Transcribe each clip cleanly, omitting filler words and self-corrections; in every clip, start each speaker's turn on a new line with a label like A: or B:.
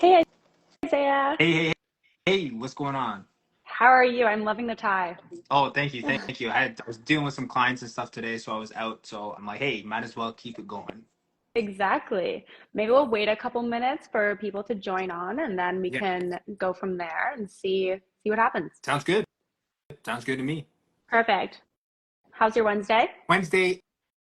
A: Hey, Isaiah.
B: Hey, what's going on?
A: How are you? I'm loving the tie.
B: Oh, thank you. I was dealing with some clients and stuff today, so I was out. So I'm like, hey, might as well keep it going.
A: Exactly. Maybe we'll wait a couple minutes for people to join on and then we
B: Yeah,
A: can go from there and see what happens.
B: sounds good. Sounds good to me.
A: Perfect. How's your Wednesday?
B: Wednesday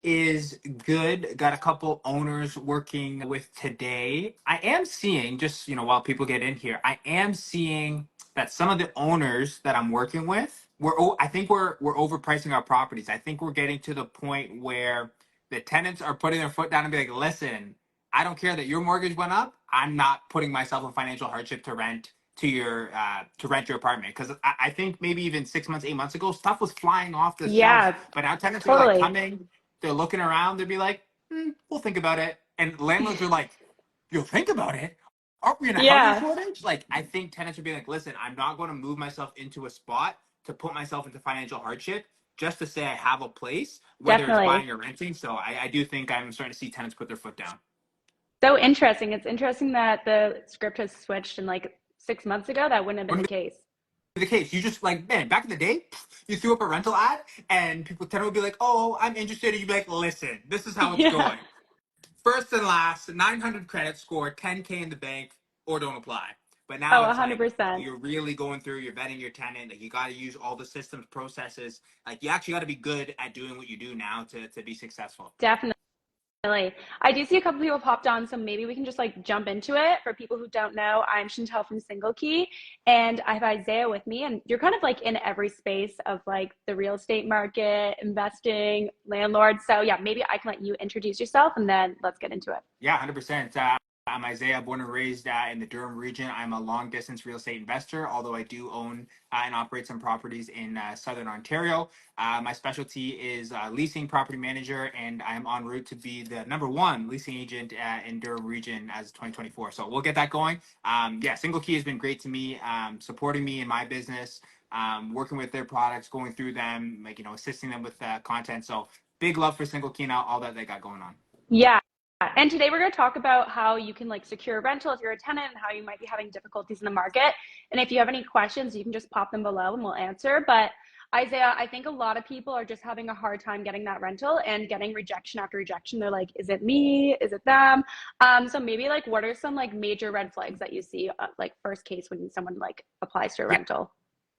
B: is good. Got a couple owners working with today. I am seeing, just while people get in here, I am seeing that some of the owners that I'm working with, I think we're overpricing our properties. I think we're getting to the point where the tenants are putting their foot down and be like, listen, I don't care that your mortgage went up. I'm not putting myself in financial hardship to rent your apartment, because I think maybe even 6 months, 8 months ago, stuff was flying off the shelves.
A: Yeah,
B: But now tenants are like
A: totally.
B: coming, they're looking around. They'd be like, we'll think about it. And landlords are like, you'll think about it? Aren't we in a housing
A: Yeah,
B: shortage? Like, I think tenants would be like, listen, I'm not going to move myself into a spot to put myself into financial hardship just to say I have a place, whether it's
A: definitely.
B: buying or renting. So I do think I'm starting to see tenants put their foot down.
A: So interesting. It's interesting that the script has switched in like 6 months ago. That wouldn't have been the
B: Wouldn't
A: case.
B: be the case. You just like, man, back in the day, you threw up a rental ad and tenant would be like, oh, I'm interested. And you'd be like, listen, this is how it's
A: Yeah.
B: going. First and last, 900 credit score, 10K in the bank, or don't apply. But
A: Oh,
B: now it's like
A: 100%.
B: you're really going through, you're vetting your tenant. Like, you got to use all the systems, processes. Like, you actually got to be good at doing what you do now to be successful.
A: Definitely. Definitely. I do see a couple people popped on, so maybe we can just like jump into it. For people who don't know, I'm Chantel from Single Key, and I have Isaiah with me, and you're kind of like in every space of like the real estate market, investing, landlords. So yeah, maybe I can let you introduce yourself, and then let's get into it.
B: Yeah, 100%. I'm Isaiah, born and raised in the Durham region. I'm a long distance real estate investor, although I do own and operate some properties in Southern Ontario. My specialty is leasing property manager, and I'm en route to be the number one leasing agent in Durham region as 2024. So we'll get that going. Yeah, Single Key has been great to me, supporting me in my business, working with their products, going through them, like, assisting them with content. So big love for Single Key and all that they got going on.
A: Yeah. And today we're going to talk about how you can like secure a rental if you're a tenant and how you might be having difficulties in the market. And if you have any questions, you can just pop them below and we'll answer. But Isaiah, I think a lot of people are just having a hard time getting that rental and getting rejection after rejection. They're like, is it me? Is it them? So maybe like what are some like major red flags that you see like first case when someone like applies to a
B: Yeah.
A: rental?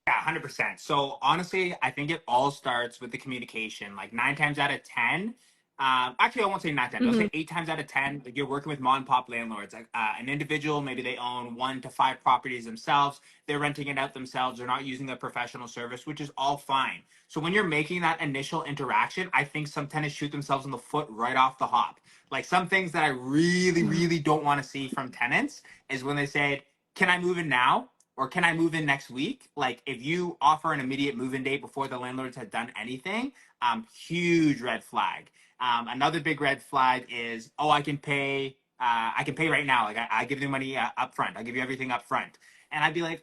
B: Yeah, 100%. So honestly, I think it all starts with the communication. Like, 9 times out of 10, actually, I won't say 9 times, I'll
A: Hmm.
B: say 8 times out of 10, like, you're working with mom and pop landlords. Like, an individual, maybe they own 1 to 5 properties themselves. They're renting it out themselves. They're not using a professional service, which is all fine. So when you're making that initial interaction, I think some tenants shoot themselves in the foot right off the hop. Like, some things that I really, really don't want to see from tenants is when they say, can I move in now? Or can I move in next week? Like, if you offer an immediate move-in date before the landlords have done anything, huge red flag. Another big red flag is, oh, I can pay. I can pay right now. Like, I give you money up front. I give you everything up front. And I'd be like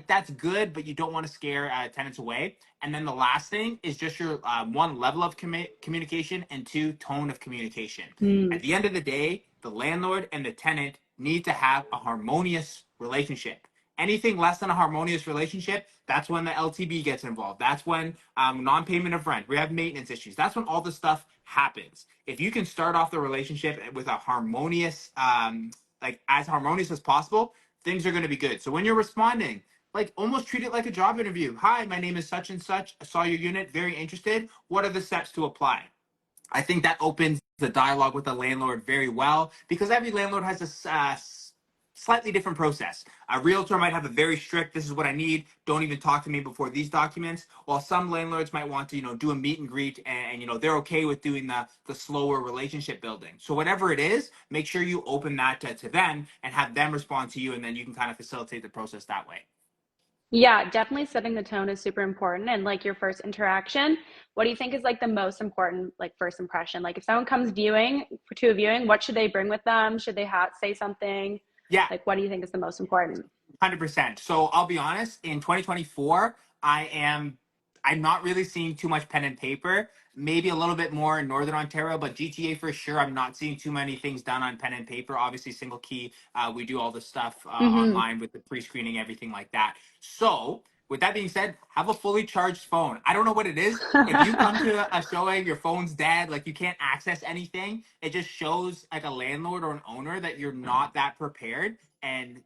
B: that's good, but you don't want to scare tenants away. And then the last thing is just your one, level of communication, and two, tone of communication.
A: Mm.
B: At the end of the day, the landlord and the tenant need to have a harmonious relationship. Anything less than a harmonious relationship, that's when the LTB gets involved. That's when non-payment of rent, we have maintenance issues. That's when all this stuff happens. If you can start off the relationship with a harmonious, like as harmonious as possible, things are going to be good. So when you're responding, like, almost treat it like a job interview. Hi, my name is such and such. I saw your unit, very interested. What are the steps to apply? I think that opens the dialogue with the landlord very well, because every landlord has a slightly different process. A realtor might have a very strict, this is what I need, don't even talk to me before these documents, while some landlords might want to, do a meet and greet, and they're okay with doing the slower relationship building. So whatever it is, make sure you open that to them and have them respond to you, and then you can kind of facilitate the process that way.
A: Yeah, definitely setting the tone is super important. And like your first interaction, what do you think is like the most important like first impression? Like if someone comes viewing to a viewing, what should they bring with them? Should they say something?
B: Yeah,
A: Like what do you think is the most important?
B: 100%. So I'll be honest, in 2024, I am I'm not really seeing too much pen and paper. Maybe a little bit more in Northern Ontario, but GTA for sure. I'm not seeing too many things done on pen and paper. Obviously, single key. We do all the stuff
A: Mm-hmm.
B: online with the pre-screening, everything like that. So, with that being said, have a fully charged phone. I don't know what it is. If you come to a showing, your phone's dead, like you can't access anything, it just shows like a landlord or an owner that you're not that prepared. And,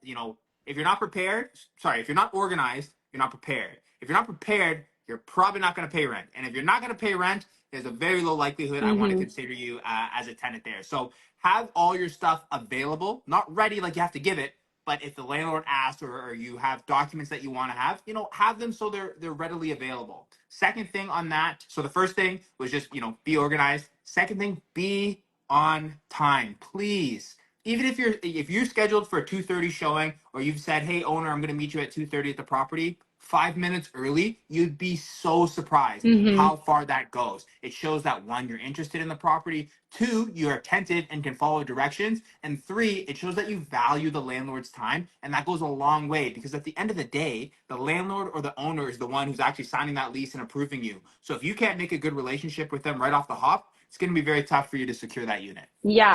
B: if you're not prepared, sorry, if you're not organized, you're not prepared. If you're not prepared, you're probably not going to pay rent. And if you're not going to pay rent, there's a very low likelihood I want to
A: Mm-hmm.
B: consider you as a tenant there. So have all your stuff available, not ready like you have to give it, but if the landlord asks or you have documents that you want to have, have them so they're readily available. Second thing on that, so the first thing was just, be organized. Second thing, be on time, please. Even if you're scheduled for a 2:30 showing, or you've said, hey owner, I'm going to meet you at 2:30 at the property, 5 minutes early, you'd be so surprised
A: Mm-hmm.
B: how far that goes. It shows that one, you're interested in the property, two, you're attentive and can follow directions, and three, it shows that you value the landlord's time, and that goes a long way, because at the end of the day, the landlord or the owner is the one who's actually signing that lease and approving you. So if you can't make a good relationship with them right off the hop, it's going to be very tough for you to secure that unit.
A: Yeah.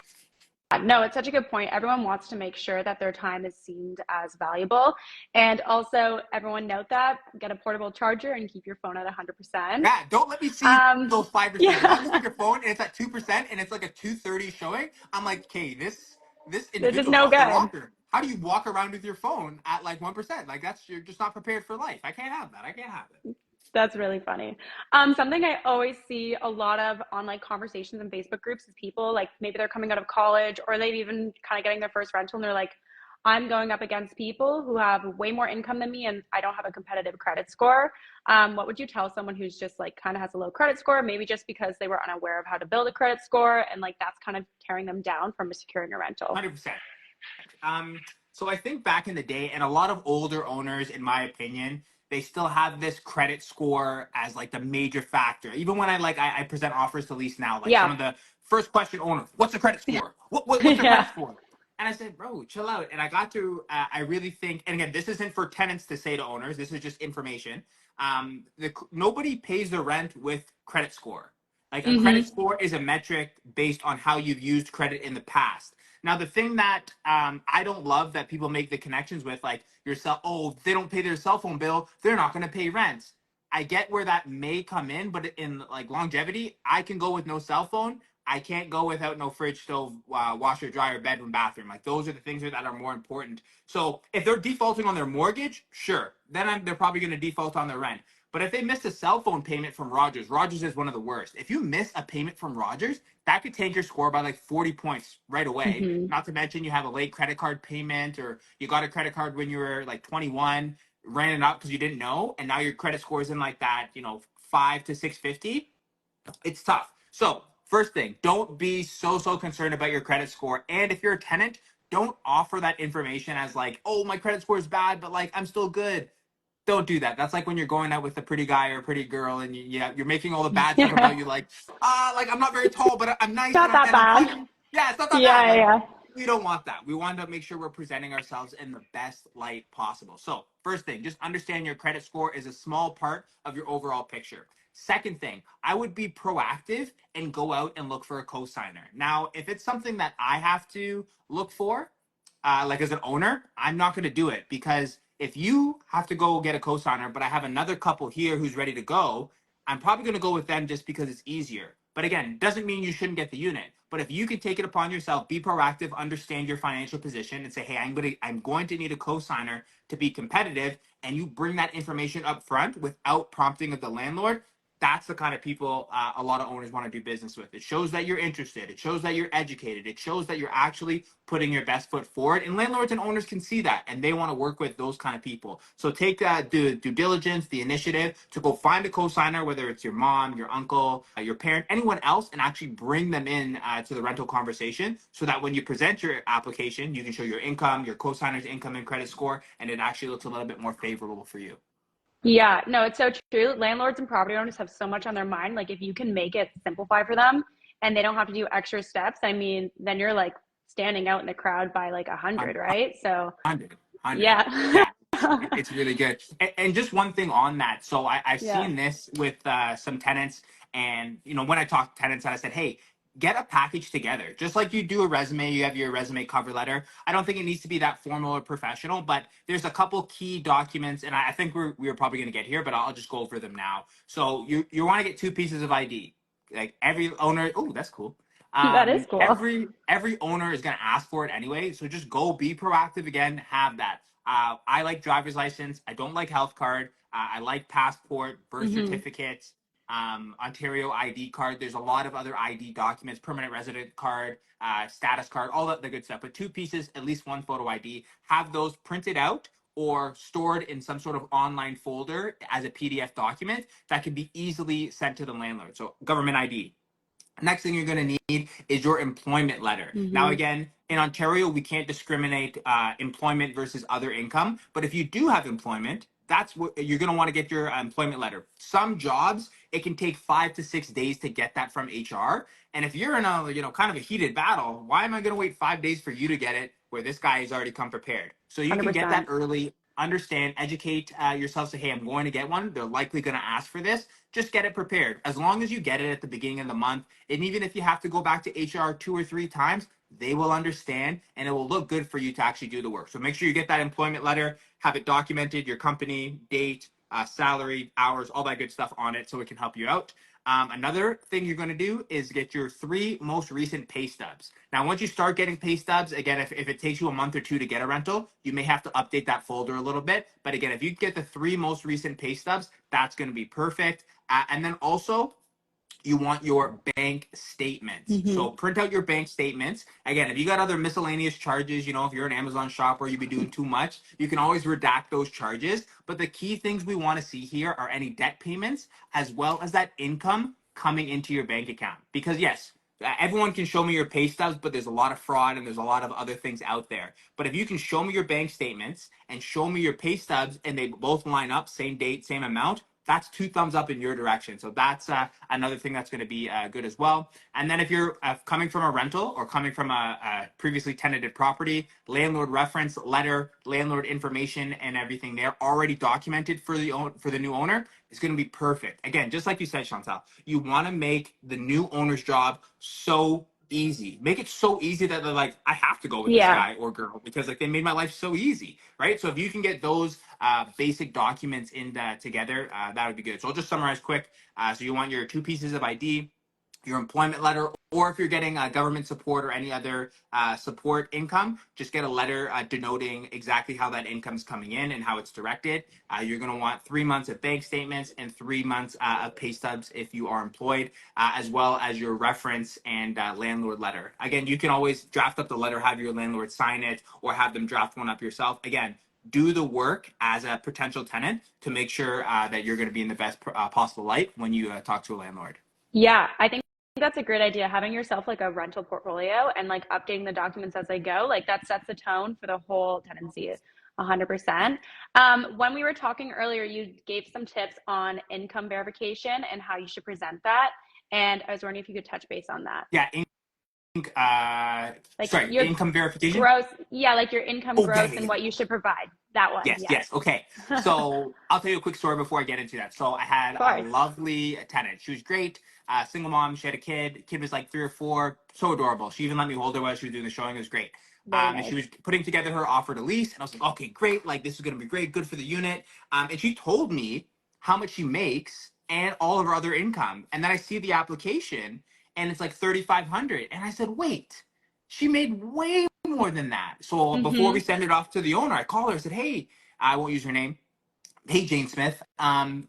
A: No, it's such a good point. Everyone wants to make sure that their time is seen as valuable. And also, everyone note that get a portable charger and keep your phone at 100%.
B: Yeah, don't let me see
A: Um,
B: those 5%. If I look at
A: yeah,
B: your phone and it's at 2% and it's like a 2:30 showing, I'm like, okay, this
A: this is
B: individual's
A: no
B: off their
A: good.
B: rocker. How do you walk around with your phone at like 1%? Like you're just not prepared for life. I can't have that. I can't have it.
A: That's really funny. Something I always see a lot of on like conversations in Facebook groups is people like maybe they're coming out of college or they've even kind of getting their first rental and they're like, I'm going up against people who have way more income than me and I don't have a competitive credit score. What would you tell someone who's just like kind of has a low credit score, maybe just because they were unaware of how to build a credit score and like that's kind of tearing them down from securing a rental?
B: 100%. So I think back in the day, and a lot of older owners, in my opinion, they still have this credit score as like the major factor. Even when I present offers to lease now, like some
A: Yeah.
B: of the first question owners, what's the credit score? What's their credit
A: Yeah.
B: score? And I said, bro, chill out. And I got to, I really think, and again, this isn't for tenants to say to owners. This is just information. Nobody pays their rent with credit score. Like a credit
A: Mm-hmm.
B: score is a metric based on how you've used credit in the past. Now, the thing that I don't love that people make the connections with, like they don't pay their cell phone bill, they're not going to pay rent. I get where that may come in, but in like longevity, I can go with no cell phone. I can't go without no fridge, stove, washer, dryer, bedroom, bathroom. Like those are the things that are more important. So if they're defaulting on their mortgage, sure, then they're probably going to default on their rent. But if they miss a cell phone payment from Rogers, Rogers is one of the worst. If you miss a payment from Rogers, that could tank your score by like 40 points right away.
A: Mm-hmm.
B: Not to mention you have a late credit card payment or you got a credit card when you were like 21, ran it up because you didn't know, and now your credit score is in like that, 5 to 650. It's tough. So, first thing, don't be so concerned about your credit score. And if you're a tenant, don't offer that information as like, oh, my credit score is bad, but like I'm still good. Don't do that. That's like when you're going out with a pretty guy or a pretty girl, and you're making all the bad stuff about
A: Yeah.
B: you, like I'm not very tall, but I'm nice
A: Not that
B: and I'm
A: bad.
B: funny. Yeah, it's not that bad.
A: Yeah,
B: Like
A: yeah.
B: we don't want that. We want to make sure we're presenting ourselves in the best light possible. So first thing, just understand your credit score is a small part of your overall picture. Second thing, I would be proactive and go out and look for a cosigner. Now, if it's something that I have to look for, like as an owner, I'm not going to do it because if you have to go get a cosigner, but I have another couple here who's ready to go, I'm probably going to go with them just because it's easier. But again, doesn't mean you shouldn't get the unit. But if you can take it upon yourself, be proactive, understand your financial position, and say, hey, I'm going to need a cosigner to be competitive, and you bring that information up front without prompting of the landlord, that's the kind of people a lot of owners want to do business with. It shows that you're interested. It shows that you're educated. It shows that you're actually putting your best foot forward. And landlords and owners can see that, and they want to work with those kind of people. So take due diligence, the initiative to go find a cosigner, whether it's your mom, your uncle, your parent, anyone else, and actually bring them in to the rental conversation so that when you present your application, you can show your income, your cosigner's income and credit score, and it actually looks a little bit more favorable for you.
A: Yeah, no, it's so true. Landlords and property owners have so much on their mind. Like if you can make it simplify for them and they don't have to do extra steps, I mean, then you're like standing out in the crowd by like 100, right? So
B: 100.
A: yeah.
B: Yeah. It's really good. And just one thing on that. So I've
A: Yeah.
B: seen this with some tenants, and when I talk to tenants, I said, hey, get a package together. Just like you do a resume, you have your resume cover letter. I don't think it needs to be that formal or professional, but there's a couple key documents, and I think we're probably going to get here, but I'll just go over them now. So you want to get two pieces of ID. Like every owner, oh, that's cool.
A: That is cool.
B: Every owner is going to ask for it anyway, so just go be proactive. Again, have that. I like driver's license. I don't like health card. I like passport, birth
A: Hmm.
B: certificates, Ontario ID card. There's a lot of other ID documents, permanent resident card, status card, all that the good stuff. But two pieces, at least one photo ID. Have those printed out or stored in some sort of online folder as a PDF document that can be easily sent to the landlord. So government ID. Next thing you're going to need is your employment letter. Now,
A: Hmm.
B: again, in Ontario, we can't discriminate employment versus other income. But if you do have employment, that's what you're going to want to get your employment letter. Some jobs, it can take 5 to 6 days to get that from HR. And if you're in a kind of a heated battle, why am I going to wait 5 days for you to get it where this guy has already come prepared? So you can get that
A: 100%.
B: early. Understand, educate yourself. Say, hey, I'm going to get one. They're likely going to ask for this. Just get it prepared. As long as you get it at the beginning of the month, and even if you have to go back to HR 2 or 3 times, they will understand and it will look good for you to actually do the work. So make sure you get that employment letter, have it documented, your company, date, salary, hours, all that good stuff on it so it can help you out. Another thing you're going to do is get your 3 most recent pay stubs. Now, once you start getting pay stubs, again, if it takes you a month or two to get a rental, you may have to update that folder a little bit. But again, if you get the 3 most recent pay stubs, that's going to be perfect. And then also, you want your bank statements.
A: Hmm.
B: So print out your bank statements. Again, if you got other miscellaneous charges, if you're an Amazon shopper, you'd be doing too much, you can always redact those charges. But the key things we want to see here are any debt payments as well as that income coming into your bank account. Because yes, everyone can show me your pay stubs, but there's a lot of fraud and there's a lot of other things out there. But if you can show me your bank statements and show me your pay stubs and they both line up, same date, same amount, that's 2 thumbs up in your direction. So that's another thing that's going to be good as well. And then if you're coming from a rental or coming from a previously tenanted property, landlord reference letter, landlord information, and everything there already documented for the new owner is going to be perfect. Again, just like you said, Chantal, you want to make the new owner's job so easy. Make it so easy that they're like, I have to go with this
A: Yeah.
B: guy or girl because like they made my life so easy, right? So if you can get those basic documents in together, that would be good. So I'll just summarize quick. So you want your 2 pieces of ID, your employment letter, or if you're getting government support or any other support income, just get a letter denoting exactly how that income's coming in and how it's directed. You're going to want 3 months of bank statements and 3 months of pay stubs if you are employed, as well as your reference and landlord letter. Again, you can always draft up the letter, have your landlord sign it, or have them draft one up yourself. Again, do the work as a potential tenant to make sure that you're going to be in the best possible light when you talk to a landlord.
A: Yeah, I think that's a great idea. Having yourself like a rental portfolio and like updating the documents as they go, like that sets the tone for the whole tenancy. 100%. When we were talking earlier, you gave some tips on income verification and how you should present that. And I was wondering if you could touch base on that.
B: Yeah,
A: Like
B: sorry,
A: your
B: income verification.
A: gross, yeah, like your income
B: Oh, yeah,
A: gross
B: yeah,
A: and
B: yeah.
A: what you should provide. That one,
B: Yes,
A: yes.
B: yes. Okay. So I'll tell you a quick story before I get into that. So I
A: Of
B: had a
A: course.
B: lovely tenant. She was great. Single mom. She had a kid. Kid was like 3 or 4. So adorable. She even let me hold her while she was doing the showing. It was great.
A: Very
B: And she
A: nice.
B: was putting together her offer to lease. And I was like, okay, great. Like this is going to be great. Good for the unit. And she told me how much she makes and all of her other income. And then I see the application and it's like 3,500. And I said, wait, she made way more than that. So before we
A: Mm-hmm.
B: send it off to the owner, I called her. I said, hey, I won't use her name. Hey, Jane Smith, can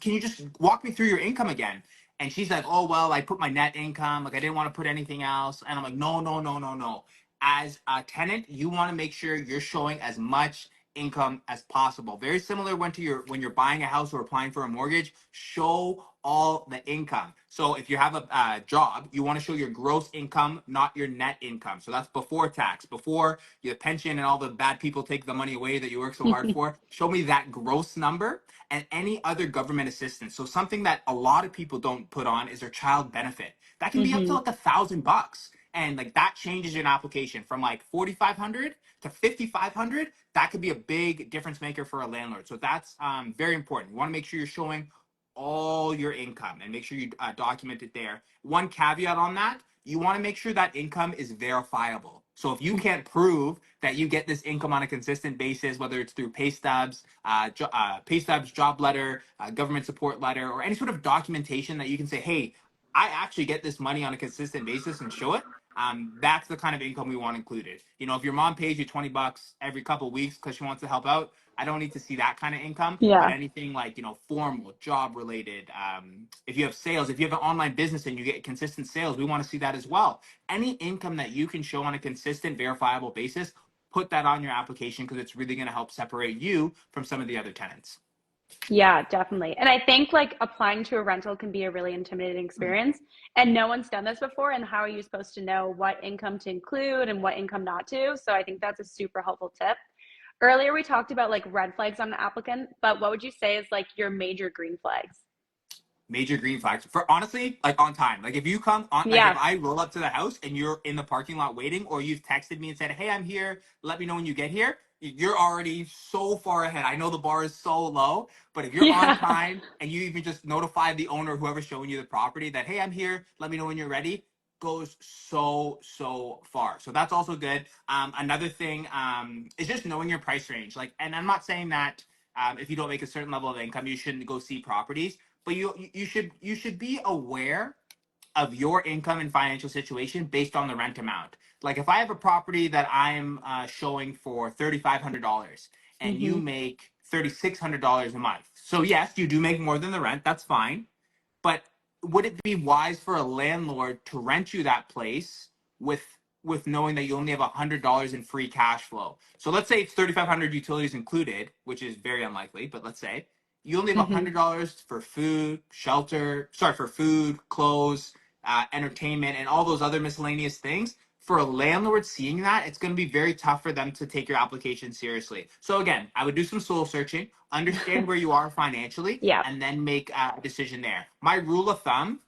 B: you just walk me through your income again? And she's like, oh, well, I put my net income. Like, I didn't want to put anything else. And I'm like, no, no, no, no, no. As a tenant, you want to make sure you're showing as much income as possible. Very similar when you're buying a house or applying for a mortgage, show all the income. So if you have a job, you want to show your gross income, not your net income. So that's before tax, before your pension and all the bad people take the money away that you work so hard for. Show me that gross number and any other government assistance. So something that a lot of people don't put on is their child benefit. That can be up to
A: Mm-hmm.
B: like $1,000. and like that changes your application from like 4,500 to 5,500. That could be a big difference maker for a landlord. So that's very important. You want to make sure you're showing all your income and make sure you document it there. One caveat on that, you want to make sure that income is verifiable. So if you can't prove that you get this income on a consistent basis, whether it's through pay stubs, job letter, government support letter, or any sort of documentation that you can say, hey, I actually get this money on a consistent basis and show it. That's the kind of income we want included. You know, if your mom pays you $20 every couple of weeks because she wants to help out, I don't need to see that kind of income. But
A: Yeah.
B: anything like, you know, formal, job related, if you have sales, if you have an online business and you get consistent sales, we want to see that as well. Any income that you can show on a consistent, verifiable basis, put that on your application because it's really going to help separate you from some of the other tenants.
A: Yeah, definitely. And I think like applying to a rental can be a really intimidating experience. And no one's done this before. And how are you supposed to know what income to include and what income not to? So I think that's a super helpful tip. Earlier, we talked about like red flags on an applicant, but what would you say is like your major green flags?
B: Major green flags for honestly, like on time. Like if you come on, like if
A: Yeah.
B: I roll up to the house and you're in the parking lot waiting, or you've texted me and said, hey, I'm here, let me know when you get here, you're already so far ahead. I know the bar is so low, but if you're on
A: Yeah.
B: time and you even just notify the owner, whoever's showing you the property, that hey, I'm here, let me know when you're ready, goes so far. So that's also good. Another thing is just knowing your price range. Like, and I'm not saying that if you don't make a certain level of income, you shouldn't go see properties, but you should be aware of your income and financial situation based on the rent amount. Like if I have a property that I'm showing for $3,500 and you
A: Hmm.
B: make $3,600 a month, so yes, you do make more than the rent. That's fine. But would it be wise for a landlord to rent you that place with knowing that you only have $100 in free cash flow? So let's say it's 3,500 utilities included, which is very unlikely, but let's say you only have
A: Hmm.
B: $100 for food, for food, clothes, entertainment, and all those other miscellaneous things. For a landlord seeing that, it's going to be very tough for them to take your application seriously. So again, I would do some soul searching, understand where you are financially,
A: Yeah.
B: and then make a decision there. My rule of thumb,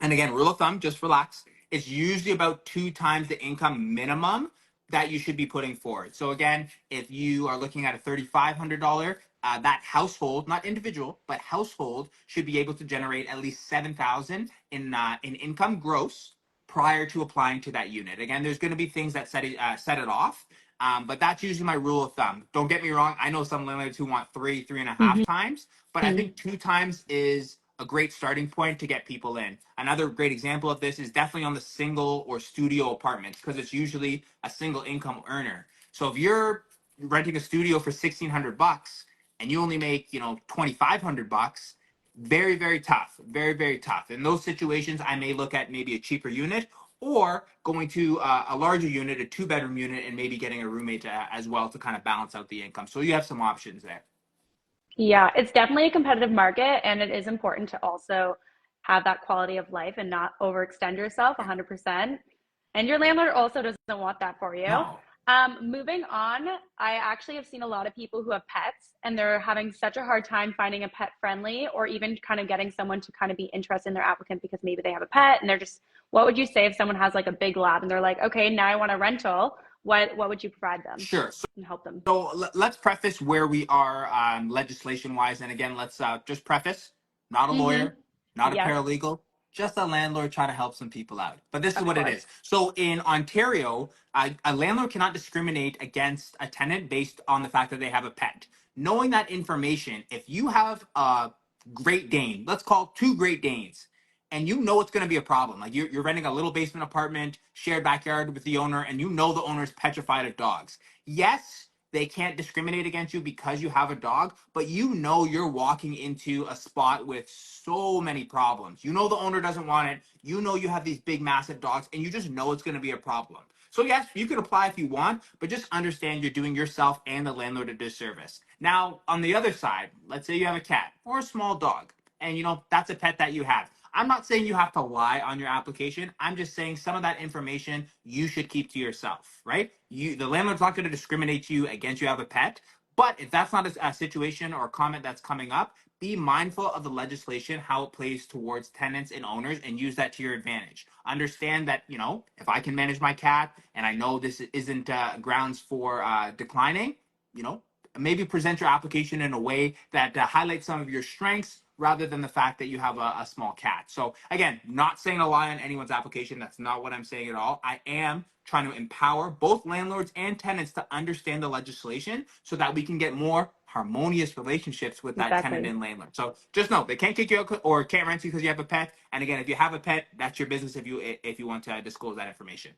B: and again, rule of thumb, just relax, it's usually about 2 times the income minimum that you should be putting forward. So again, if you are looking at a $3,500, that household, not individual, but household should be able to generate at least 7,000 in income gross prior to applying to that unit. Again, there's going to be things that set it off, but that's usually my rule of thumb. Don't get me wrong. I know some landlords who want 3.5 times, but I
A: Hmm.
B: think 2 times is a great starting point to get people in. Another great example of this is definitely on the single or studio apartments because it's usually a single income earner. So if you're renting a studio for $1,600 and you only make, $2,500, very tough, very tough. In those situations, I may look at maybe a cheaper unit or going to a larger unit, a 2-bedroom unit, and maybe getting a roommate as well to kind of balance out the income. So you have some options there.
A: Yeah, it's definitely a competitive market, and it is important to also have that quality of life and not overextend yourself 100%. And your landlord also doesn't want that for you.
B: No.
A: Moving on, I actually have seen a lot of people who have pets and they're having such a hard time finding a pet friendly or even kind of getting someone to kind of be interested in their applicant because maybe they have a pet and they're just, what would you say if someone has like a big lab and they're like, okay, now I want a rental? What would you provide them
B: Sure.
A: and help them?
B: So let's preface where we are legislation wise. And again, let's just preface, not a
A: Mm-hmm.
B: lawyer, not a
A: Yes,
B: paralegal, just a landlord trying to help some people out. But this is
A: of
B: what it
A: course.
B: is. So in Ontario, a landlord cannot discriminate against a tenant based on the fact that they have a pet. Knowing that information, if you have a Great Dane, let's call 2 Great Danes, and you know it's going to be a problem. Like you're renting a little basement apartment, shared backyard with the owner, and you know the owner's petrified of dogs. Yes, they can't discriminate against you because you have a dog, but you know you're walking into a spot with so many problems. You know the owner doesn't want it. You know you have these big, massive dogs, and you just know it's going to be a problem. So yes, you can apply if you want, but just understand you're doing yourself and the landlord a disservice. Now, on the other side, let's say you have a cat or a small dog, and that's a pet that you have. I'm not saying you have to lie on your application. I'm just saying some of that information you should keep to yourself, right? The landlord's not going to discriminate you against you have a pet, but if that's not a situation or a comment that's coming up, be mindful of the legislation, how it plays towards tenants and owners, and use that to your advantage. Understand that, if I can manage my cat and I know this isn't grounds for declining, you know, maybe present your application in a way that highlights some of your strengths rather than the fact that you have a small cat. So again, not saying a lie on anyone's application. That's not what I'm saying at all. I am trying to empower both landlords and tenants to understand the legislation so that we can get more harmonious relationships with that tenant
A: Exactly.
B: and landlord. So just know they can't kick you out or can't rent you because you have a pet. And again, if you have a pet, that's your business if you want to disclose that information.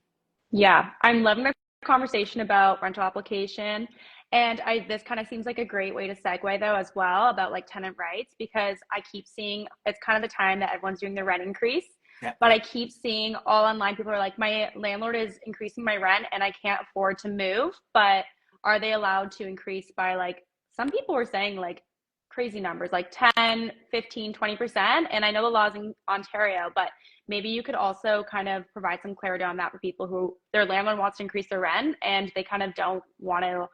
A: Yeah, I'm loving the conversation about rental application. And this kind of seems like a great way to segue though as well about like tenant rights because I keep seeing it's kind of the time that everyone's doing the rent increase.
B: Yeah.
A: But I keep seeing all online people are like, my landlord is increasing my rent and I can't afford to move, but are they allowed to increase by like some people were saying like crazy numbers like 10, 15, 20%. And I know the laws in Ontario, but maybe you could also kind of provide some clarity on that for people who their landlord wants to increase their rent and they kind of don't want to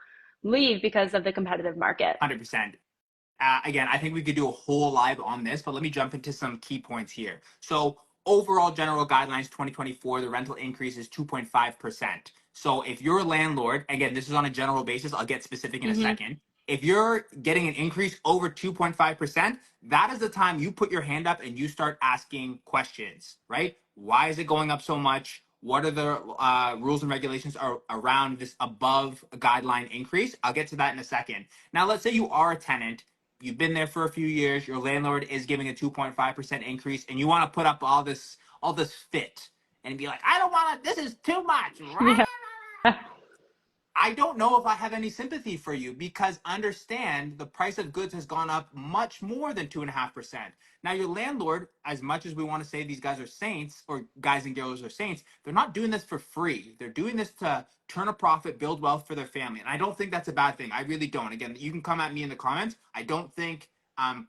A: leave because of the competitive market.
B: 100%. Again, I think we could do a whole live on this, but let me jump into some key points here. So overall general guidelines 2024, the rental increase is 2.5%. So if you're a landlord, again, this is on a general basis, I'll get specific in a
A: Mm-hmm.
B: second. If you're getting an increase over 2.5%, that is the time you put your hand up and you start asking questions, right? Why is it going up so much? What are the rules and regulations around this above guideline increase? I'll get to that in a second. Now, let's say you are a tenant, you've been there for a few years, your landlord is giving a 2.5% increase, and you want to put up all this fit and be like, I don't want to, this is too much.
A: Yeah.
B: I don't know if I have any sympathy for you because understand the price of goods has gone up much more than 2.5%. Now, your landlord, as much as we want to say these guys are saints or guys and girls are saints, they're not doing this for free. They're doing this to turn a profit, build wealth for their family. And I don't think that's a bad thing. I really don't. Again, you can come at me in the comments. I don't think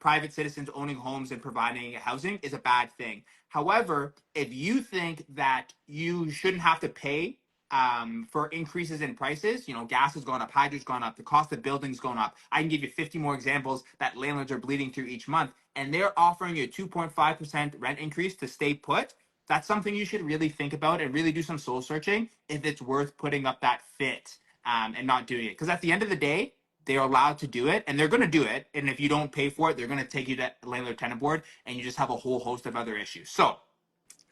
B: private citizens owning homes and providing housing is a bad thing. However, if you think that you shouldn't have to pay for increases in prices. Gas has gone up, hydro's gone up, the cost of buildings gone up. I can give you 50 more examples that landlords are bleeding through each month, and they're offering you a 2.5% rent increase to stay put. That's something you should really think about and really do some soul searching if it's worth putting up that fit and not doing it. Because at the end of the day, they're allowed to do it and they're going to do it. And if you don't pay for it, they're going to take you to landlord tenant board and you just have a whole host of other issues. So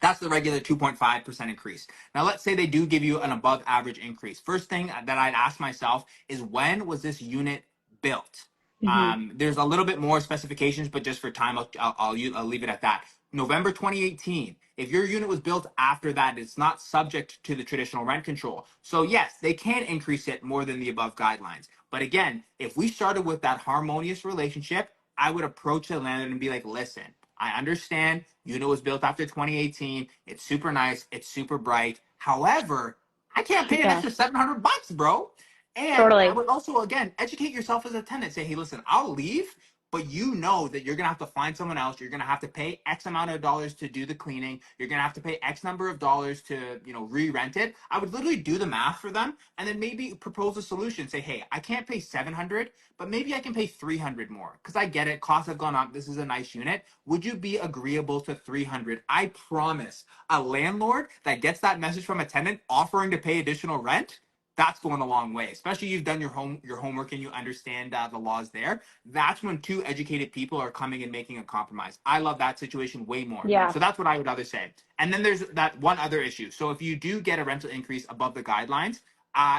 B: that's the regular 2.5% increase. Now, let's say they do give you an above average increase. First thing that I'd ask myself is when was this unit built?
A: Mm-hmm.
B: There's a little bit more specifications, but just for time, I'll leave it at that. November 2018. If your unit was built after that, it's not subject to the traditional rent control. So yes, they can increase it more than the above guidelines. But again, if we started with that harmonious relationship, I would approach the landlord and be like, listen, I understand unit was built after 2018. It's super nice. It's super bright. However, I can't pay an
A: Yeah,
B: extra $700, bro. And I
A: totally.
B: would also, again, educate yourself as a tenant. Say, hey, listen, I'll leave, but you know that you're going to have to find someone else. You're going to have to pay X amount of dollars to do the cleaning. You're going to have to pay X number of dollars to, re-rent it. I would literally do the math for them and then maybe propose a solution. Say, hey, I can't pay 700, but maybe I can pay 300 more because I get it. Costs have gone up. This is a nice unit. Would you be agreeable to 300? I promise a landlord that gets that message from a tenant offering to pay additional rent, that's going a long way. Especially you've done your homework and you understand the laws there. That's when two educated people are coming and making a compromise. I love that situation way more.
A: Yeah.
B: So that's what I would rather say. And then there's that one other issue. So if you do get a rental increase above the guidelines,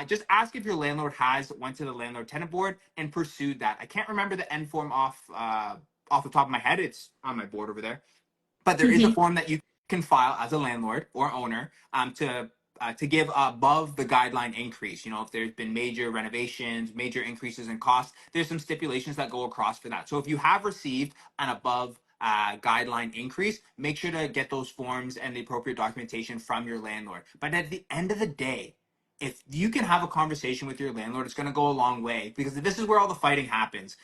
B: just ask if your landlord has went to the landlord tenant board and pursued that. I can't remember the end form off the top of my head. It's on my board over there, but there is a
A: Mm-hmm.
B: form that you can file as a landlord or owner to give above the guideline increase. If there's been major renovations, major increases in costs, there's some stipulations that go across for that. So if you have received an above guideline increase, make sure to get those forms and the appropriate documentation from your landlord. But at the end of the day, if you can have a conversation with your landlord, it's going to go a long way, because this is where all the fighting happens.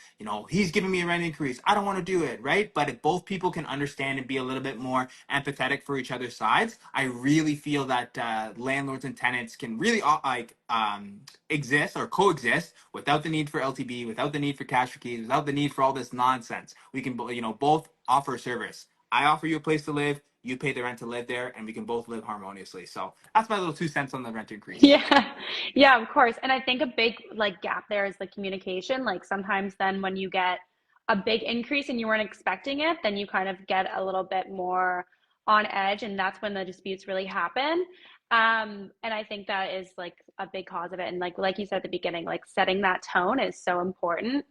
B: He's giving me a rent increase. I don't want to do it, right? But if both people can understand and be a little bit more empathetic for each other's sides, I really feel that landlords and tenants can really exist or coexist without the need for LTB, without the need for cash for keys, without the need for all this nonsense. We can, both offer a service. I offer you a place to live. You pay the rent to live there, and we can both live harmoniously. So that's my little 2 cents on the rent increase.
A: Yeah, yeah, of course. And I think a big like gap there is the communication. Like sometimes then when you get a big increase and you weren't expecting it, then you kind of get a little bit more on edge, and that's when the disputes really happen. And I think that is like a big cause of it. And like you said at the beginning, like setting that tone is so important.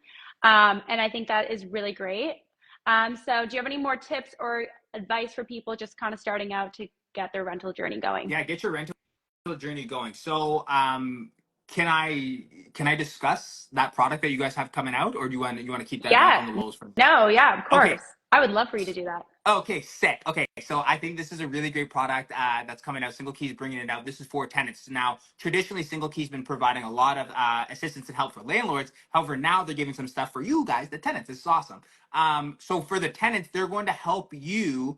A: And I think that is really great. So do you have any more tips or advice for people just kind of starting out to get their rental journey going?
B: Yeah, get your rental journey going. So, can I discuss that product that you guys have coming out, or do you want to keep that
A: Yeah.
B: on the lows for?
A: No, yeah, of
B: Okay.
A: course. I would love for you to do that.
B: Okay, sick. Okay, so I think this is a really great product that's coming out. Single Key's bringing it out. This is for tenants. Now, traditionally, Single Key's been providing a lot of assistance and help for landlords. However, now they're giving some stuff for you guys, the tenants. This is awesome. So for the tenants, they're going to help you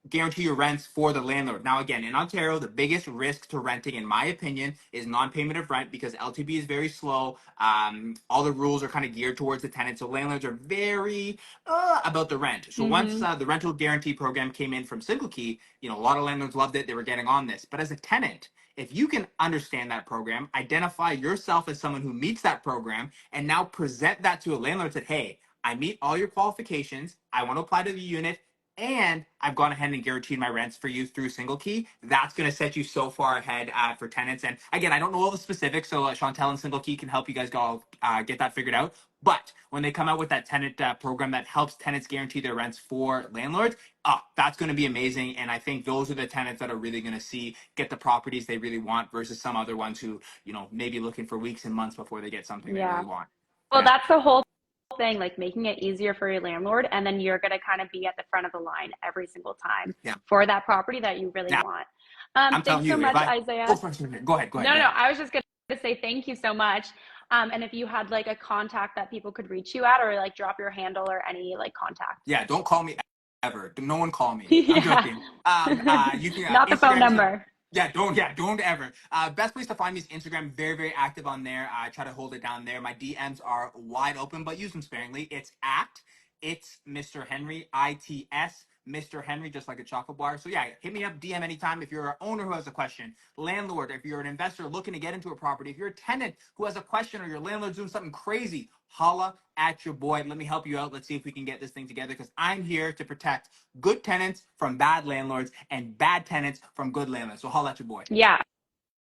B: guarantee your rents for the landlord. Now, again, in Ontario, the biggest risk to renting, in my opinion, is non-payment of rent, because LTB is very slow. All the rules are kind of geared towards the tenant, so landlords are very about the rent. So once
A: Mm-hmm.
B: the rental guarantee program came in from Single Key, a lot of landlords loved it. They were getting on this. But as a tenant, if you can understand that program, identify yourself as someone who meets that program, and now present that to a landlord, that, hey, I meet all your qualifications. I want to apply to the unit, and I've gone ahead and guaranteed my rents for you through Single Key. That's going to set you so far ahead for tenants. And again, I don't know all the specifics, so Chantel and Single Key can help you guys go get that figured out. But when they come out with that tenant program that helps tenants guarantee their rents for landlords, that's going to be amazing. And I think those are the tenants that are really going to get the properties they really want, versus some other ones who, maybe looking for weeks and months before they get something they
A: Yeah.
B: really want.
A: Well,
B: Yeah.
A: that's the whole thing, like making it easier for your landlord, and then you're going to kind of be at the front of the line every single time
B: Yeah.
A: for that property that you really
B: Yeah.
A: want.
B: I'm telling
A: Thanks so
B: you, if
A: much,
B: I
A: Isaiah.
B: go first, go ahead, go ahead,
A: No,
B: go
A: no,
B: ahead.
A: I was just going to say thank you so much. And if you had like a contact that people could reach you at, or like drop your handle or any like contact.
B: Yeah, don't call me ever. No one call me. I'm
A: Yeah.
B: joking. You can
A: Not the phone
B: Instagram is
A: number.
B: don't ever. Best place to find me is Instagram. Very, very active on there. I try to hold it down there. My DMs are wide open, but use them sparingly. It's Mr. Henry, ITS Mr. Henry, just like a chocolate bar. So yeah, hit me up, DM anytime. If you're an owner who has a question, landlord, if you're an investor looking to get into a property, if you're a tenant who has a question, or your landlord's doing something crazy, holla at your boy. Let me help you out. Let's see if we can get this thing together, because I'm here to protect good tenants from bad landlords and bad tenants from good landlords. So holla at your boy.
A: Yeah.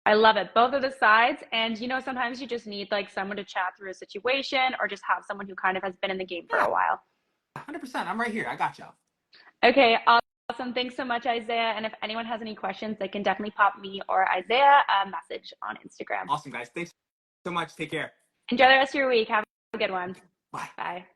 A: I love it. Both of the sides. And sometimes you just need like someone to chat through a situation, or just have someone who kind of has been in the game for
B: Yeah,
A: a while.
B: 100%. I'm right here. I got y'all.
A: Okay, awesome. Thanks so much, Isaiah. And if anyone has any questions, they can definitely pop me or Isaiah a message on Instagram.
B: Awesome, guys. Thanks so much. Take care.
A: Enjoy the rest of your week. Have a good one.
B: Bye.
A: Bye.